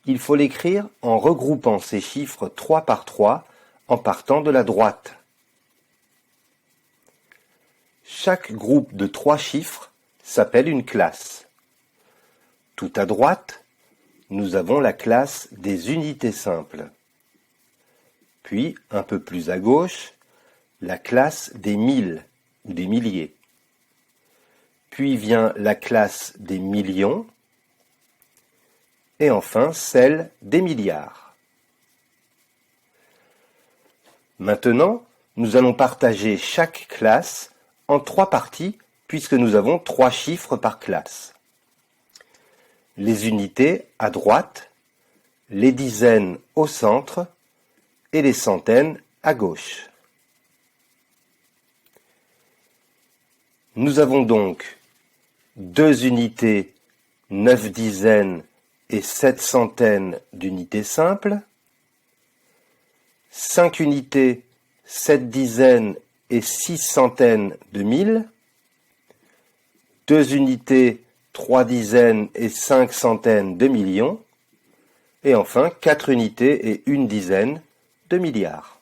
il faut l'écrire en regroupant ces chiffres 3 par 3 en partant de la droite. Chaque groupe de 3 chiffres s'appelle une classe. Tout à droite, nous avons la classe des unités simples. Puis, un peu plus à gauche, la classe des milles ou des milliers. Puis vient la classe des millions et enfin celle des milliards. Maintenant, nous allons partager chaque classe en 3 parties puisque nous avons 3 chiffres par classe. Les unités à droite, les dizaines au centre et les centaines à gauche. Nous avons donc 2 unités, 9 dizaines et 7 centaines d'unités simples, 5 unités, 7 dizaines et 6 centaines de mille, 2 unités, 3 dizaines et 5 centaines de millions, et enfin 4 unités et 1 dizaine de milliards.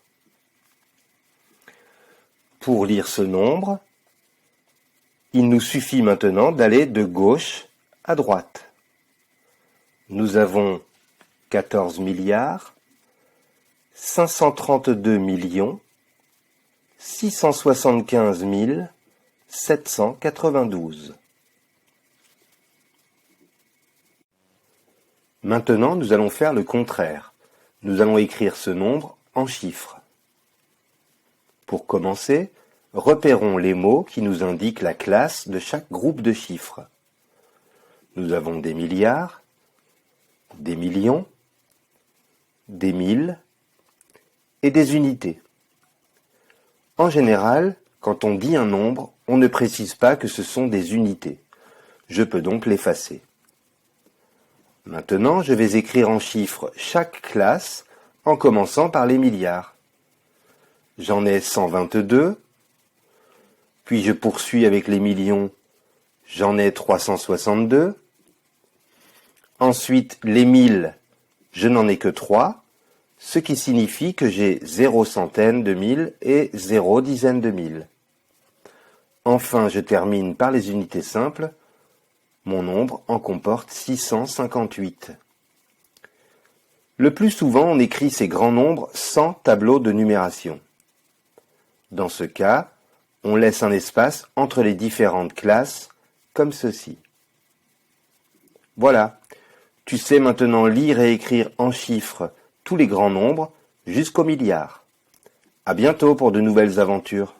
Pour lire ce nombre, il nous suffit maintenant d'aller de gauche à droite. Nous avons 14 milliards, 532 millions, 675 792. Maintenant, nous allons faire le contraire. Nous allons écrire ce nombre en chiffres. Pour commencer, repérons les mots qui nous indiquent la classe de chaque groupe de chiffres. Nous avons des milliards, des millions, des milles et des unités. En général, quand on dit un nombre, on ne précise pas que ce sont des unités. Je peux donc l'effacer. Maintenant, je vais écrire en chiffres chaque classe en commençant par les milliards. J'en ai 122, puis je poursuis avec les millions, j'en ai 362. Ensuite, les milles, je n'en ai que 3, ce qui signifie que j'ai 0 centaine de mille et 0 dizaine de mille. Enfin, je termine par les unités simples. Mon nombre en comporte 658. Le plus souvent, on écrit ces grands nombres sans tableau de numération. Dans ce cas, on laisse un espace entre les différentes classes, comme ceci. Voilà, tu sais maintenant lire et écrire en chiffres tous les grands nombres jusqu'au milliard. À bientôt pour de nouvelles aventures.